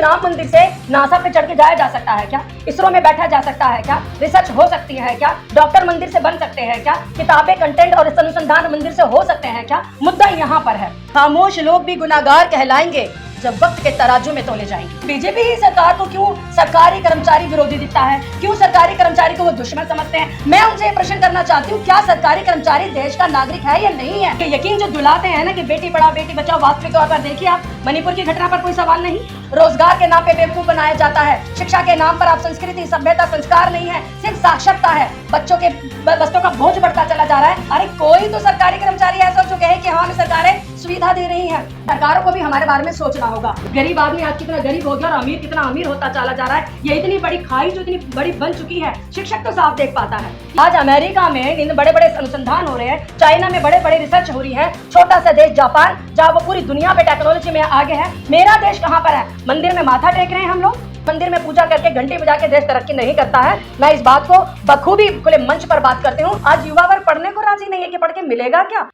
राम मंदिर से नासा पे चढ़ के जाया जा सकता है क्या? इसरो में बैठा जा सकता है क्या? रिसर्च हो सकती है क्या? डॉक्टर मंदिर से बन सकते हैं क्या? किताबें, कंटेंट और अनुसंधान मंदिर से हो सकते हैं क्या? मुद्दा यहाँ पर है, खामोश लोग भी गुनाहगार कहलाएंगे जब वक्त के तराजू में तोले जाएंगे। बीजेपी ही सरकार को क्यों सरकारी कर्मचारी विरोधी दिखता है? क्यों सरकारी कर्मचारी को वो दुश्मन समझते हैं? मैं उनसे ये प्रश्न करना चाहती हूँ, क्या सरकारी कर्मचारी देश का नागरिक है या नहीं है? कि यकीन जो दिलाते हैं ना कि बेटी पढ़ाओ बेटी बचाओ, वास्तविक तौर पर देखिए आप मणिपुर की घटना पर कोई सवाल नहीं। रोजगार के नाम पे बेवकूफ बनाया जाता है, शिक्षा के नाम पर आप संस्कृति, सभ्यता, संस्कार नहीं है, सिर्फ साक्षरता है, बच्चों का बोझ बढ़ता चला जा रहा है। अरे कोई तो सरकारी कर्मचारी ऐसा जो कहे कि हाँ हमें सरकारें सुविधा दे रही हैं। सरकारों को भी हमारे बारे में सोचना होगा। गरीब आदमी आज कितना गरीब हो गया और अमीर कितना अमीर होता चला जा रहा है। ये इतनी बड़ी खाई जो इतनी बड़ी बन चुकी है, शिक्षक तो साफ देख पाता है। आज अमेरिका में इन बड़े बड़े अनुसंधान हो रहे हैं, चाइना में बड़े बड़े रिसर्च हो रही है, छोटा सा देश जापान जहाँ वो पूरी दुनिया पे टेक्नोलॉजी में आगे है। मेरा देश कहाँ पर है? मंदिर में माथा टेक रहे हैं हम लोग, मंदिर में पूजा करके घंटी बजा के देश तरक्की नहीं करता है। मैं इस बात को बखूबी खुले मंच पर बात करती हूँ। आज युवा वर्ग पढ़ने को राजी नहीं है कि पढ़ के मिलेगा क्या?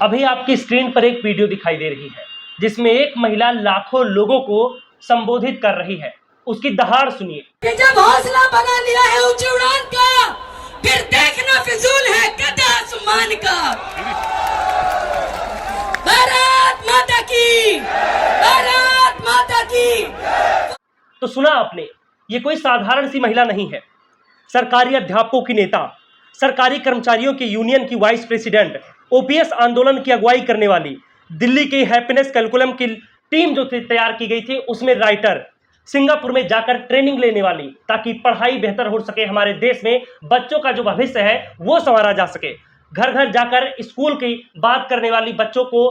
अभी आपकी स्क्रीन पर एक वीडियो दिखाई दे रही है जिसमें एक महिला लाखों लोगों को संबोधित कर रही है। उसकी दहाड़ सुनिए। कि जब हौसला बना लिया है ऊंची उड़ान का, फिर देखना फिजूल है कदा आसमान का। भारत माता की, भारत माता की। तो सुना आपने, ये कोई साधारण सी महिला नहीं है। सरकारी अध्यापकों की नेता, सरकारी कर्मचारियों के यूनियन की वाइस प्रेसिडेंट, ओपीएस आंदोलन की अगुवाई करने वाली, दिल्ली की हैप्पीनेस कैलकुलम की टीम जो थी तैयार की गई थी उसमें राइटर, सिंगापुर में जाकर ट्रेनिंग लेने वाली ताकि पढ़ाई बेहतर हो सके, हमारे देश में बच्चों का जो भविष्य है वो संवारा जा सके, घर घर जाकर स्कूल की बात करने वाली, बच्चों को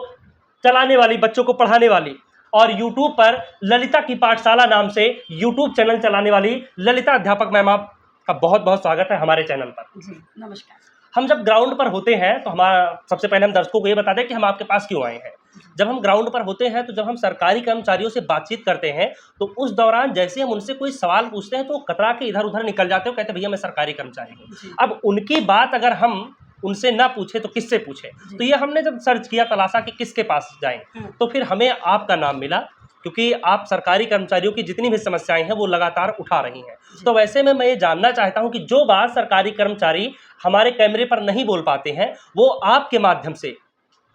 चलाने वाली, बच्चों को पढ़ाने वाली, और यूट्यूब पर ललिता की पाठशाला नाम से यूट्यूब चैनल चलाने वाली ललिता अध्यापक मैम, आपका बहुत बहुत स्वागत है हमारे चैनल पर। जी नमस्कार। हम जब ग्राउंड पर होते हैं तो हमारा सबसे पहले हम दर्शकों को ये बता दें कि हम आपके पास क्यों आए हैं। जब हम ग्राउंड पर होते हैं तो जब हम सरकारी कर्मचारियों से बातचीत करते हैं तो उस दौरान जैसे हम उनसे कोई सवाल पूछते हैं तो वो कतरा के इधर उधर निकल जाते हो, कहते भैया मैं सरकारी कर्मचारी हूँ। अब उनकी बात अगर हम उनसे ना पूछे तो किससे पूछे? तो ये हमने जब सर्च किया, तलाशा कि किसके पास जाएं, तो फिर हमें आपका नाम मिला, क्योंकि आप सरकारी कर्मचारियों की जितनी भी समस्याएं हैं वो लगातार उठा रही हैं। तो वैसे में मैं ये जानना चाहता हूं कि जो बात सरकारी कर्मचारी हमारे कैमरे पर नहीं बोल पाते हैं वो आपके माध्यम से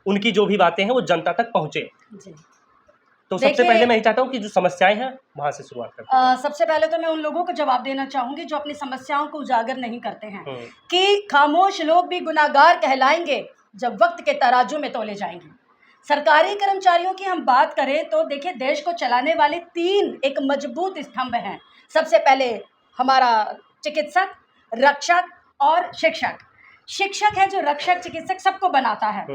उनकी जो भी बातें हैं वो जनता तक पहुंचे। तो सबसे पहले मैं ये चाहता हूं कि जो समस्याएं हैं वहां से शुरुआत करते हैं। सबसे पहले तो मैं उन लोगों को जवाब देना चाहूंगी जो अपनी समस्याओं को उजागर नहीं करते हैं कि खामोश लोग भी गुनाहगार कहलाएंगे जब वक्त के तराजू में तोले जाएंगे। सरकारी कर्मचारियों की हम बात करें तो देखिए, देश को चलाने वाले तीन एक मजबूत स्तंभ हैं। सबसे पहले हमारा चिकित्सक, रक्षक और शिक्षक। शिक्षक है जो रक्षक, चिकित्सक सबको बनाता है।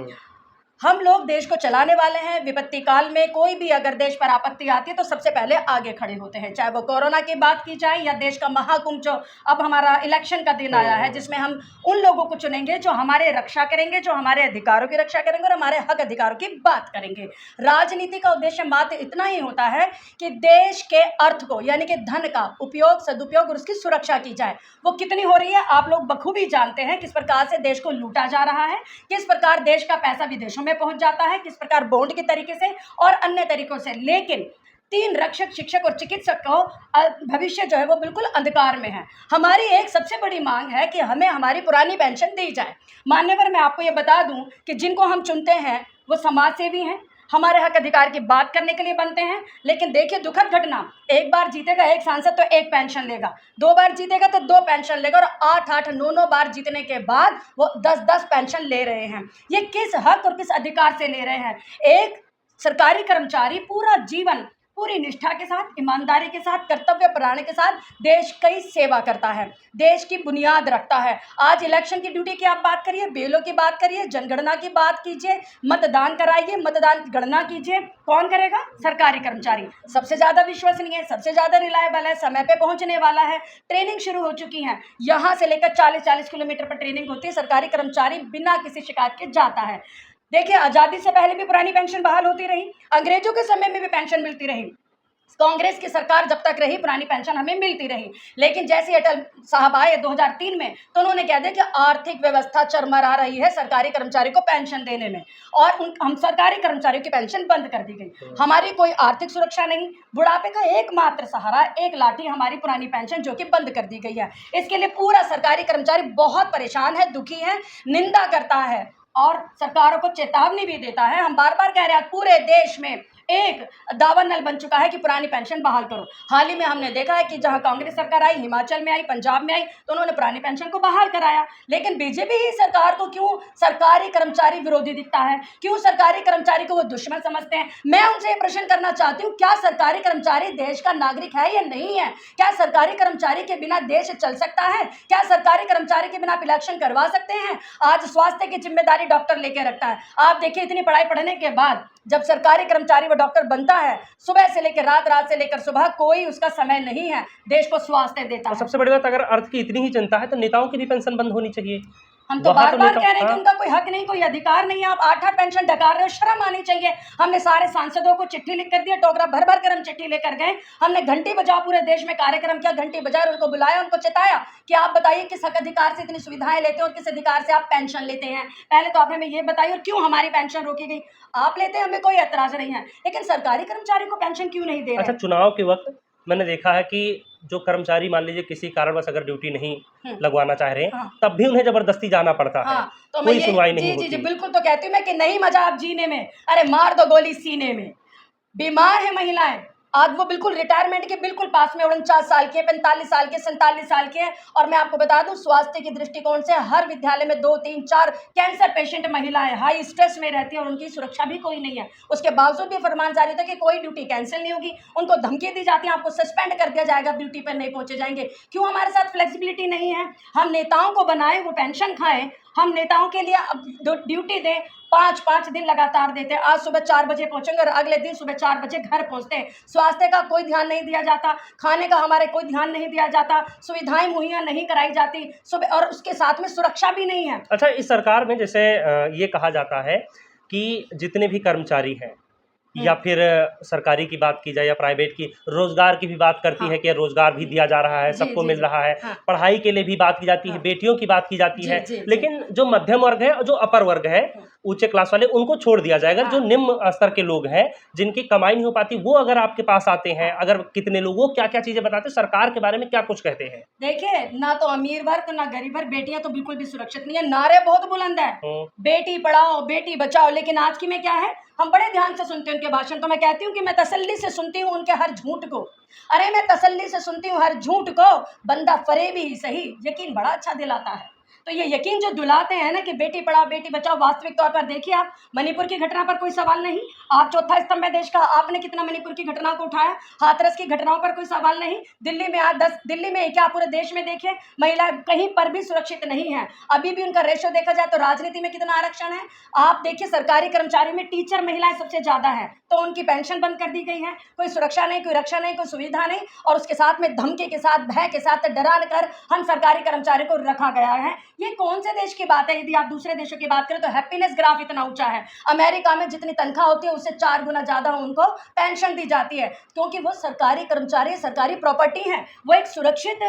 हम लोग देश को चलाने वाले हैं। विपत्ति काल में कोई भी अगर देश पर आपत्ति आती है तो सबसे पहले आगे खड़े होते हैं, चाहे वो कोरोना की बात की जाए या देश का महाकुंभ जो अब हमारा इलेक्शन का दिन आया है, जिसमें हम उन लोगों को चुनेंगे जो हमारे रक्षा करेंगे, जो हमारे अधिकारों की रक्षा करेंगे और हमारे हक अधिकारों की बात करेंगे। राजनीति का उद्देश्य मात्र इतना ही होता है कि देश के अर्थ को, यानी कि धन का उपयोग, सदुपयोग और उसकी सुरक्षा की जाए। वो कितनी हो रही है आप लोग बखूबी जानते हैं, किस प्रकार से देश को लूटा जा रहा है, किस प्रकार देश का पैसा विदेशों में पहुंच जाता है, किस प्रकार बॉन्ड के तरीके से और अन्य तरीकों से। लेकिन तीन रक्षक, शिक्षक और चिकित्सक को भविष्य जो है वो बिल्कुल अंधकार में है। हमारी एक सबसे बड़ी मांग है कि हमें हमारी पुरानी पेंशन दी जाए। मान्यवर, मैं आपको ये बता दूं कि जिनको हम चुनते हैं वो समाज सेवी हैं, हमारे हक अधिकार की बात करने के लिए बनते हैं। लेकिन देखिए दुखद घटना, एक बार जीतेगा एक सांसद तो एक पेंशन लेगा, 2 बार जीतेगा तो 2 पेंशन लेगा और 8-8, 9-9 बार जीतने के बाद वो 10-10 पेंशन ले रहे हैं। ये किस हक और किस अधिकार से ले रहे हैं? एक सरकारी कर्मचारी पूरा जीवन पूरी निष्ठा के साथ, ईमानदारी के साथ, कर्तव्य परायण के साथ देश की सेवा करता है, देश की बुनियाद रखता है। आज इलेक्शन की ड्यूटी की आप बात करिए, बेलों की बात करिए, जनगणना की बात कीजिए, मतदान कराइए, मतदान गणना कीजिए, कौन करेगा? सरकारी कर्मचारी। सबसे ज़्यादा विश्वसनीय है, सबसे ज़्यादा रिलायबल है, समय पे पहुंचने वाला है। ट्रेनिंग शुरू हो चुकी है, यहाँ से लेकर 40-40 किलोमीटर पर ट्रेनिंग होती है। सरकारी कर्मचारी बिना किसी शिकायत के जाता है। देखिए, आज़ादी से पहले भी पुरानी पेंशन बहाल होती रही, अंग्रेजों के समय में भी पेंशन मिलती रही, कांग्रेस की सरकार जब तक रही पुरानी पेंशन हमें मिलती रही, लेकिन जैसे अटल साहब आए 2003 में तो उन्होंने कह दिया कि आर्थिक व्यवस्था चरमरा रही है सरकारी कर्मचारी को पेंशन देने में, और हम सरकारी कर्मचारियों की पेंशन बंद कर दी गई। हमारी कोई आर्थिक सुरक्षा नहीं, बुढ़ापे का एकमात्र सहारा, एक लाठी हमारी पुरानी पेंशन जो कि बंद कर दी गई है। इसके लिए पूरा सरकारी कर्मचारी बहुत परेशान है, दुखी है, निंदा करता है और सरकारों को चेतावनी भी देता है। हम बार बार कह रहे हैं पूरे देश में एक दावानल बन चुका है कि पुरानी पेंशन बहाल करो। हाल ही में हमने देखा है कि जहां कांग्रेस सरकार आई, हिमाचल में आई, पंजाब में आई, तो उन्होंने पुरानी पेंशन को बहाल कराया। लेकिन बीजेपी ही सरकार को क्यों सरकारी कर्मचारी विरोधी दिखता है, क्यों सरकारी कर्मचारी को वो दुश्मन समझते हैं? मैं उनसे ये प्रश्न करना चाहती हूँ, क्या सरकारी कर्मचारी देश का नागरिक है या नहीं है? क्या सरकारी कर्मचारी के बिना देश चल सकता है? क्या सरकारी कर्मचारी के बिना इलेक्शन करवा सकते हैं? आज स्वास्थ्य की जिम्मेदारी डॉक्टर लेके रखता है। आप देखिए, इतनी पढ़ाई पढ़ने के बाद जब सरकारी कर्मचारी वो डॉक्टर बनता है, सुबह से लेकर रात से लेकर सुबह, कोई उसका समय नहीं है देश को स्वास्थ्य देता है। सबसे बड़ी बात, अगर अर्थ की इतनी ही चिंता है तो नेताओं की भी पेंशन बंद होनी चाहिए। हम तो बार बार कह रहे हैं कि उनका कोई हक नहीं, कोई अधिकार नहीं है। आप 8-8 पेंशन डकार रहे हो, शर्म आनी चाहिए। हमने सारे सांसदों को चिट्ठी लिख कर दिया, टोकरा भर भर कर हम चिट्ठी लेकर गए। हमने घंटी बजाओ पूरे देश में कार्यक्रम किया, घंटी बजाए, उनको बुलाया, उनको चिताया कि आप बताइए किस हक अधिकार से इतनी सुविधाएं लेते हैं और किस अधिकार से आप पेंशन लेते हैं। पहले तो आप हमें ये बताइए, और क्यों हमारी पेंशन रोकी गई? आप लेते हैं, हमें कोई एतराज नहीं है, लेकिन सरकारी कर्मचारी को पेंशन क्यों नहीं दे रहे? अच्छा, चुनाव के वक्त मैंने देखा है कि जो कर्मचारी मान लीजिए किसी कारणवश अगर ड्यूटी नहीं लगवाना चाह रहे हैं, तब भी उन्हें जबरदस्ती जाना पड़ता है। तो कोई सुनवाई नहीं जी होती। बिल्कुल, तो कहती हूँ मैं कि नहीं मजा आप जीने में, अरे मार दो गोली सीने में। बीमार है महिलाएं, आज वो बिल्कुल रिटायरमेंट के बिल्कुल पास में, 49 साल के, 45 साल के, 47 साल के हैं। और मैं आपको बता दूं, स्वास्थ्य के दृष्टिकोण से हर विद्यालय में 2, 3, 4 कैंसर पेशेंट महिलाएं हाई स्ट्रेस में रहती है और उनकी सुरक्षा भी कोई नहीं है। उसके बावजूद भी फरमान जारी था कि कोई ड्यूटी कैंसिल नहीं होगी। उनको धमकी दी जाती है, आपको सस्पेंड कर दिया जाएगा, ड्यूटी पर नहीं पहुंचे जाएंगे। क्यों हमारे साथ फ्लेक्सिबिलिटी नहीं है? हम नेताओं को बनाए, वो पेंशन खाएं, हम नेताओं के लिए ड्यूटी दें, 5-5 दिन लगातार देते हैं। आज सुबह 4 बजे पहुंचेंगे और अगले दिन सुबह 4 बजे घर पहुंचते हैं। स्वास्थ्य का कोई ध्यान नहीं दिया जाता, खाने का हमारे कोई ध्यान नहीं दिया जाता, सुविधाएं मुहैया नहीं कराई जाती सुबह, और उसके साथ में सुरक्षा भी नहीं है। अच्छा, इस सरकार में जैसे ये कहा जाता है कि जितने भी कर्मचारी हैं, या फिर सरकारी की बात की जाए या प्राइवेट की, रोजगार की भी बात करती है कि रोजगार भी दिया जा रहा है, सबको मिल रहा है। पढ़ाई के लिए भी बात की जाती है, बेटियों की बात की जाती है। लेकिन जो मध्यम वर्ग है और जो अपर वर्ग है, ऊंचे क्लास वाले, उनको छोड़ दिया जाएगा। जो निम्न स्तर के लोग हैं, जिनकी कमाई नहीं हो पाती, वो अगर आपके पास आते हैं, अगर कितने लोग, वो क्या क्या चीजें बताते हैं, सरकार के बारे में क्या कुछ कहते हैं? देखिए, ना तो अमीर वर्ग ना गरीब वर्ग, बेटियां तो बिल्कुल भी सुरक्षित नहीं है। नारे बहुत बुलंद है, बेटी पढ़ाओ बेटी बचाओ, लेकिन आज की में क्या है? हम बड़े ध्यान से सुनते हैं उनके भाषण, तो मैं कहती हूँ कि मैं तसल्ली से सुनती हूँ उनके हर झूठ को। अरे मैं तसल्ली से सुनती हूँ हर झूठ को, बंदा फरेबी ही सही, यकीन बड़ा अच्छा दिलाता है। तो ये यकीन जो दिलाते हैं ना कि बेटी पढ़ाओ बेटी बचाओ, वास्तविक तौर पर देखिए आप, मणिपुर की घटना पर कोई सवाल नहीं। आप चौथा स्तंभ है देश का, आपने कितना मणिपुर की घटना को उठाया? हाथरस की घटनाओं पर कोई सवाल नहीं। दिल्ली में आज दिल्ली में क्या पूरे देश में देखिए, महिलाएं कहीं पर भी सुरक्षित नहीं है। अभी भी उनका रेशो देखा जाए तो राजनीति में कितना आरक्षण है। आप देखिए, सरकारी कर्मचारियों में टीचर महिलाएं सबसे ज्यादा है, तो उनकी पेंशन बंद कर दी गई है। कोई सुरक्षा नहीं, कोई रक्षा नहीं, कोई सुविधा नहीं, और उसके साथ में धमकी के साथ, भय के साथ, डरा कर हम सरकारी कर्मचारी को रखा गया है। ये कौन से देश की बात है? यदि आप दूसरे देशों की बात करें तो हैप्पीनेस ग्राफ इतना ऊंचा है। अमेरिका में जितनी तनख्वाह होती है उससे 4 गुना ज्यादा उनको पेंशन दी जाती है, क्योंकि वो सरकारी कर्मचारी, सरकारी प्रॉपर्टी हैं, वो एक सुरक्षित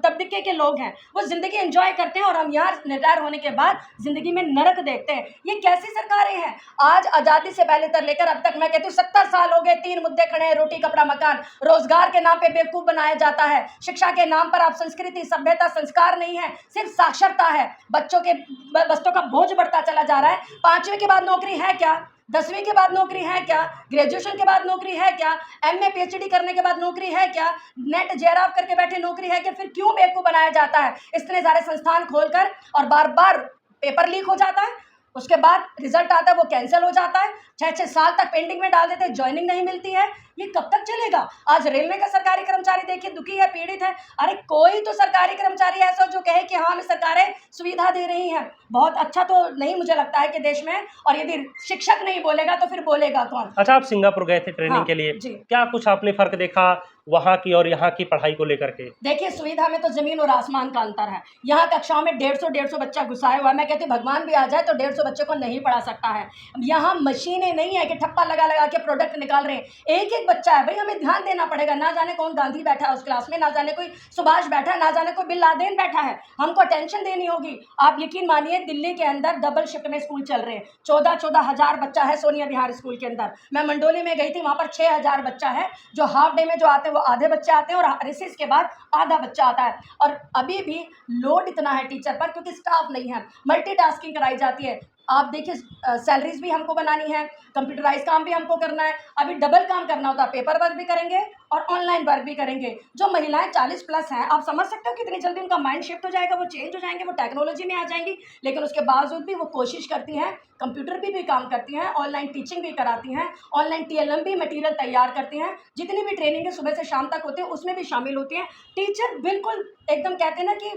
तबके के लोग हैं, वो जिंदगी एंजॉय करते हैं, और हम यहाँ रिटायर होने के बाद जिंदगी में नरक देखते हैं। ये कैसी सरकारें हैं? आज आजादी से पहले तक लेकर अब तक मैं कहती हूँ 70 साल हो गए, 3 मुद्दे खड़े हैं, रोटी कपड़ा मकान। रोजगार के नाम पे बेवकूफ बनाया जाता है, शिक्षा के नाम पर आप संस्कृति सभ्यता संस्कार नहीं है, सिर्फ साक्षरता है। बच्चों का बोझ बढ़ता चला जा रहा है। 5वीं के बाद नौकरी है क्या? 10वीं के बाद नौकरी है क्या? ग्रेजुएशन के बाद नौकरी है क्या? MA PhD करने के बाद नौकरी है क्या? नेट जेआरएफ करके बैठे नौकरी है क्या? फिर क्यों बेवकूफ बनाया जाता है? इतने सारे संस्थान खोलकर, और बार बार पेपर लीक हो जाता है, उसके बाद रिजल्ट आता है वो कैंसिल हो जाता है, 6-6 साल तक पेंडिंग में डाल देते हैं, ज्वाइनिंग नहीं मिलती है। ये कब तक चलेगा? आज रेलवे का सरकारी कर्मचारी देखिए दुखी है, पीड़ित है। अरे कोई तो सरकारी कर्मचारी ऐसा जो कहे कि हाँ हमें सरकारें सुविधा दे रही हैं। बहुत अच्छा तो नहीं मुझे लगता है कि देश में, और यदि शिक्षक नहीं बोलेगा तो फिर बोलेगा कौन? अच्छा, आप सिंगापुर गए थे ट्रेनिंग के लिए, क्या कुछ आपने फर्क देखा वहाँ की और यहाँ की पढ़ाई को लेकर के? देखिए, सुविधा में तो जमीन और आसमान का अंतर है। यहाँ कक्षाओं में 150 बच्चा घुसाया हुआ है। मैं कहती हूँ भगवान भी आ जाए तो 150 बच्चों को नहीं पढ़ा सकता है। यहाँ मशीनें नहीं है कि ठप्पा लगा लगा के प्रोडक्ट निकाल रहे हैं। एक एक बच्चा है भाई, हमें ध्यान देना पड़ेगा। ना जाने कौन गांधी बैठा है उस क्लास में, ना जाने कोई सुभाष बैठा है, ना जाने कोई बिन लादेन बैठा है, हमको अटेंशन देनी होगी। आप यकीन मानिए दिल्ली के अंदर डबल शिफ्ट में स्कूल चल रहे हैं, 14 हज़ार बच्चा है सोनिया विहार स्कूल के अंदर। मैं मंडोली में गई थी, वहाँ पर 6,000 बच्चा है। जो हाफ डे में जो आते हैं वो आधे बच्चे आते हैं और रिसेस के बाद आधा बच्चा आता है। और अभी भी लोड इतना है टीचर पर क्योंकि स्टाफ नहीं है, मल्टीटास्किंग कराई जाती है। आप देखिए सैलरीज भी हमको बनानी है, कंप्यूटराइज काम भी हमको करना है, अभी डबल काम करना होता है, पेपर वर्क भी करेंगे और ऑनलाइन वर्क भी करेंगे। जो महिलाएं 40+ हैं, आप समझ सकते हो कितनी जल्दी उनका माइंड शिफ्ट हो जाएगा, वो चेंज हो जाएंगे, वो टेक्नोलॉजी में आ जाएंगी। लेकिन उसके बावजूद भी वो कोशिश करती हैं, कंप्यूटर पे भी काम करती हैं, ऑनलाइन टीचिंग भी कराती हैं, ऑनलाइन TLM भी मटीरियल तैयार करती हैं, जितनी भी ट्रेनिंग है सुबह से शाम तक होती है उसमें भी शामिल होती हैं। टीचर बिल्कुल एकदम कहते हैं ना कि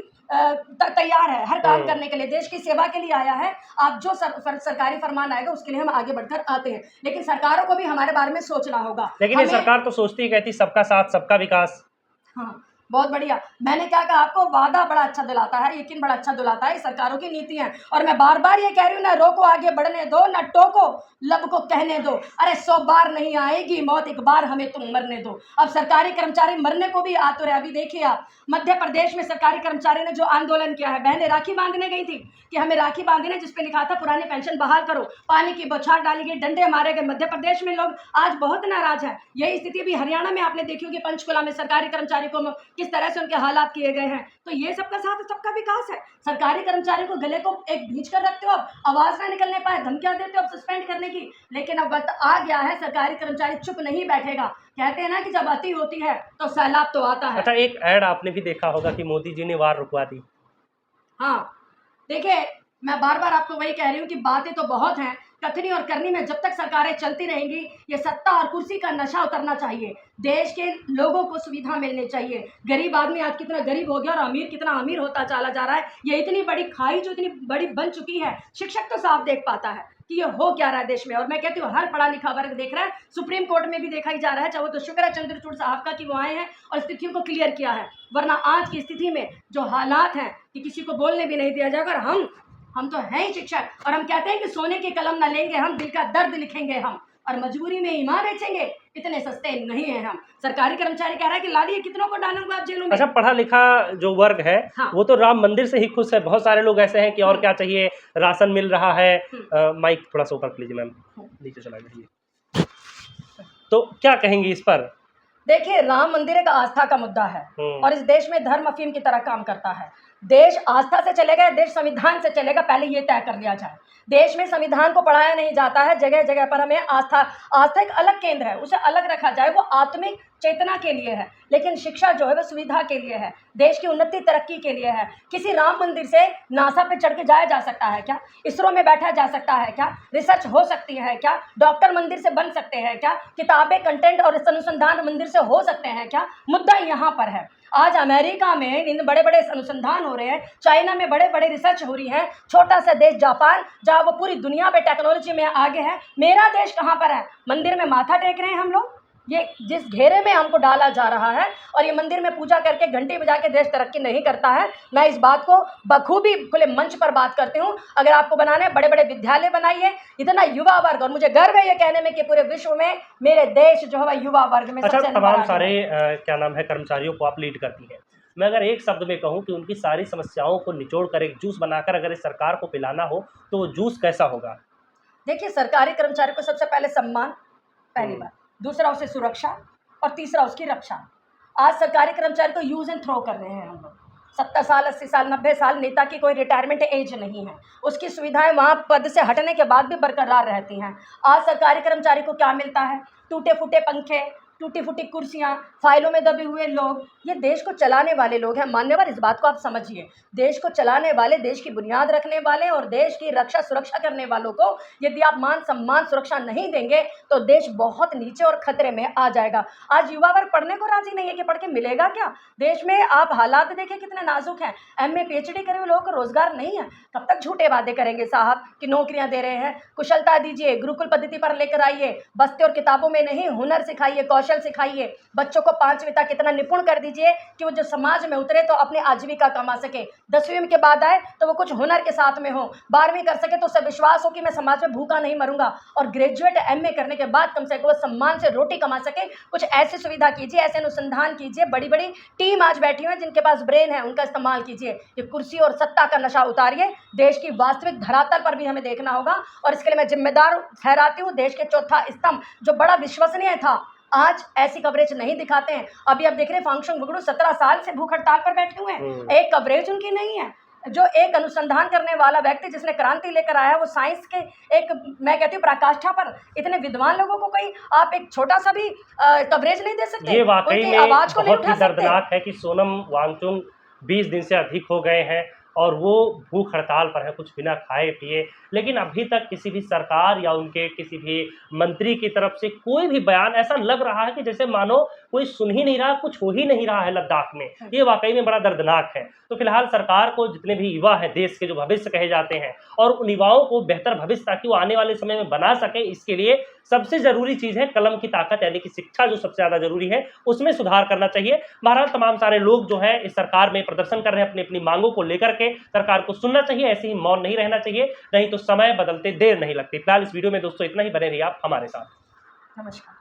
तैयार है हर काम करने के लिए, देश की सेवा के लिए आया है। आप जो सरकारी फरमान आएगा उसके लिए हम आगे बढ़कर आते हैं, लेकिन सरकारों को भी हमारे बारे में सोचना होगा। लेकिन ये सरकार तो सोचती है, कहती सबका साथ सबका विकास। हाँ, बहुत बढ़िया। मैंने क्या कहा आपको, वादा बड़ा अच्छा दिलाता है, यकीन बड़ा अच्छा दिलाता है, सरकारों की नीति है। और मैं बार बार ये कह रही हूँ, ना रोको आगे बढ़ने दो, ना टोको लब को कहने दो। अरे 100 बार नहीं आएगी मौत, एक बार हमें तुम मरने दो। अब सरकारी कर्मचारी मरने को भी आतुर है। अभी देखिए आप, मध्य प्रदेश में सरकारी कर्मचारी ने जो आंदोलन किया है, बहनें राखी बांधने गई थी कि हमें राखी बांधने, जिसपे लिखा था पुरानी पेंशन बहाल करो, पानी की बौछार डाली गई, डंडे मारे गए। मध्य प्रदेश में लोग आज बहुत नाराज हैं। यही स्थिति भी हरियाणा में आपने देखी होगी, पंचकुला में सरकारी कर्मचारी को किस तरह से उनके हालात किए गए हैं। तो ये सबका साथ सबका विकास है। सरकारी कर्मचारी को गले को एक भींच कर रखते हो, अब आवाज ना निकलने पाए धमकियां देते हो अब सस्पेंड करने की। लेकिन अब वक्त आ गया है, सरकारी कर्मचारी चुप नहीं बैठेगा। कहते हैं ना कि जब अति होती है तो सैलाब तो आता है। अच्छा, एक ऐड आपने भी देखा होगा कि मोदी जी ने वार रुकवा दी। हाँ, देखिए मैं बार बार आपको वही कह रही हूँ कि बातें तो बहुत हैं, कथनी और करनी में जब तक सरकारें चलती रहेंगी, ये सत्ता और कुर्सी का नशा उतरना चाहिए। देश के लोगों को सुविधा मिलनी चाहिए। गरीब आदमी आज कितना गरीब हो गया और अमीर कितना अमीर होता चला जा रहा है। ये इतनी बड़ी खाई जो इतनी बड़ी बन चुकी है, शिक्षक तो साफ देख पाता है कि ये हो क्या रहा है देश में। और मैं कहती हूँ हर पढ़ा लिखा वर्ग देख रहा है, सुप्रीम कोर्ट में भी देखा ही जा रहा है। चाहे वो तो शुक्र है चंद्रचूड़ साहब का कि वो आए हैं और स्थितियों को क्लियर किया है, वरना आज की स्थिति में जो हालात हैं कि किसी को बोलने भी नहीं दिया जाएगा। और हम तो हैं ही शिक्षक, और हम कहते हैं कि सोने की कलम ना लेंगे हम, दिल का दर्द लिखेंगे हम, और मजबूरी में ईमान बेचेंगे, इतने सस्ते नहीं हैं हम। सरकारी कर्मचारी कह रहा है कि लालिए कितनों को डालूंगा आप जेलों में। अच्छा, पढ़ा लिखा जो वर्ग है, हाँ। वो तो राम मंदिर से ही खुश है। बहुत सारे लोग ऐसे हैं कि और क्या चाहिए, राशन मिल रहा है। माइक थोड़ा सा ऊपर लीजिए मैम, नीचे चला जाइए। तो क्या कहेंगी इस पर? देखिए, राम मंदिर एक आस्था का मुद्दा है और इस देश में धर्म अफीम की तरह काम करता है। देश आस्था से चलेगा, देश संविधान से चलेगा, पहले ये तय कर लिया जाए। देश में संविधान को पढ़ाया नहीं जाता है, जगह जगह पर हमें आस्था एक अलग केंद्र है, उसे अलग रखा जाए, वो आत्मिक चेतना के लिए है। लेकिन शिक्षा जो है वो सुविधा के लिए है, देश की उन्नति तरक्की के लिए है। किसी राम मंदिर से नासा पे चढ़ के जाया जा सकता है क्या? इसरो में बैठा जा सकता है क्या? रिसर्च हो सकती है क्या? डॉक्टर मंदिर से बन सकते हैं क्या? किताबें, कंटेंट और अनुसंधान मंदिर से हो सकते हैं क्या? मुद्दा यहाँ पर है। आज अमेरिका में इन बड़े बड़े अनुसंधान हो रहे हैं, चाइना में बड़े बड़े रिसर्च हो रही है, छोटा सा देश जापान जहाँ वो पूरी दुनिया में टेक्नोलॉजी में आगे है, मेरा देश कहाँ पर है? मंदिर में माथा टेक रहे हैं हम लोग। ये जिस घेरे में हमको डाला जा रहा है, और ये मंदिर में पूजा करके घंटी बजा के देश तरक्की नहीं करता है। मैं इस बात को बखूबी खुले मंच पर बात करती हूँ। अगर आपको बनाना है, बड़े बड़े विद्यालय बनाइए, इतना युवा वर्ग, और मुझे गर्व है ये कहने में कि पूरे विश्व में मेरे देश जो है युवा वर्ग में अच्छा, सबसे तमाम सारे क्या नाम है कर्मचारियों को आप लीड करती हैं। मैं अगर एक शब्द में कहूँ कि उनकी सारी समस्याओं को निचोड़ कर एक जूस बनाकर अगर इस सरकार को पिलाना हो, तो वो जूस कैसा होगा? देखिए, सरकारी कर्मचारी को सबसे पहले सम्मान, पहली बात, दूसरा उसे सुरक्षा, और तीसरा उसकी रक्षा। आज सरकारी कर्मचारी को यूज एंड थ्रो कर रहे हैं हम लोग। 70 साल, 80 साल, 90 साल, नेता की कोई रिटायरमेंट एज नहीं है, उसकी सुविधाएं वहाँ पद से हटने के बाद भी बरकरार रहती हैं। आज सरकारी कर्मचारी को क्या मिलता है? टूटे फूटे पंखे, टूटी फूटी कुर्सियाँ, फाइलों में दबे हुए लोग। ये देश को चलाने वाले लोग हैं मान्यवर, इस बात को आप समझिए। देश को चलाने वाले, देश की बुनियाद रखने वाले और देश की रक्षा सुरक्षा करने वालों को यदि आप मान सम्मान सुरक्षा नहीं देंगे तो देश बहुत नीचे और खतरे में आ जाएगा। आज युवा वर्ग पढ़ने को राजी नहीं है कि पढ़ के मिलेगा क्या? देश में आप हालात देखें कितने नाजुक हैं। MA PhD करे हुए लोगों को रोजगार नहीं है। कब तक झूठे वादे करेंगे साहब कि नौकरियां दे रहे हैं? कुशलता दीजिए, गुरुकुल पद्धति पर लेकर आइए, बस्ते और किताबों में नहीं, हुनर सिखाइए, कौशल कौशल सिखाइए, बच्चों को 5वीं तक इतना निपुण कर दीजिए कि वो जो समाज में उतरे तो अपनी आजीविका कमा सके। 10वीं के बाद आए तो वो कुछ हुनर के साथ में हो, 12वीं कर सके तो उसे विश्वास हो कि मैं समाज में भूखा नहीं मरूंगा, और ग्रेजुएट MA करने के बाद कम से कम वो सम्मान से रोटी कमा सके। कुछ ऐसी सुविधा कीजिए, ऐसे अनुसंधान कीजिए, बड़ी बड़ी टीम आज बैठी हुई है जिनके पास ब्रेन है, उनका इस्तेमाल कीजिए। ये कुर्सी और सत्ता का नशा उतारिए, देश की वास्तविक धरातल पर भी हमें देखना होगा, और इसके लिए मैं जिम्मेदार ठहराती हूँ। देश के चौथा स्तंभ जो बड़ा विश्वसनीय था, आज ऐसी कवरेज नहीं दिखाते हैं। अभी आप देख रहे हैं फांगशुन वुगडू 17 साल से भूख हड़ताल पर बैठे हुए हैं, एक कवरेज उनकी नहीं है। जो एक अनुसंधान करने वाला व्यक्ति जिसने क्रांति लेकर आया, वो साइंस के एक, मैं कहती हूँ, पराकाष्ठा पर इतने विद्वान लोगों को कोई आप एक छोटा सा भी कवरेज नहीं दे सकते। ये वाकई उनकी में आवाज को नहीं बहुत उठा ही सकते। दर्दनाक है कि सोनम वांगचुक 20 दिन से अधिक हो गए हैं और वो भूख हड़ताल पर है, कुछ बिना खाए पिए। लेकिन अभी तक किसी भी सरकार या उनके किसी भी मंत्री की तरफ से कोई भी बयान, ऐसा लग रहा है कि जैसे मानो कोई सुन ही नहीं रहा, कुछ हो ही नहीं रहा है लद्दाख में। ये वाकई में बड़ा दर्दनाक है। तो फिलहाल सरकार को, जितने भी युवा हैं देश के, जो भविष्य कहे जाते हैं, और उन युवाओं को बेहतर भविष्य ताकि वो आने वाले समय में बना सके, इसके लिए सबसे ज़रूरी चीज़ है कलम की ताकत, यानी कि शिक्षा जो सबसे ज़्यादा ज़रूरी है, उसमें सुधार करना चाहिए। बहरहाल तमाम सारे लोग जो है इस सरकार में प्रदर्शन कर रहे हैं अपनी अपनी मांगों को लेकर के। सरकार को सुनना चाहिए, ऐसे ही मौन नहीं रहना चाहिए, नहीं तो समय बदलते देर नहीं लगती। फिलहाल इस वीडियो में दोस्तों इतना ही, बने रहिए आप हमारे साथ। नमस्कार।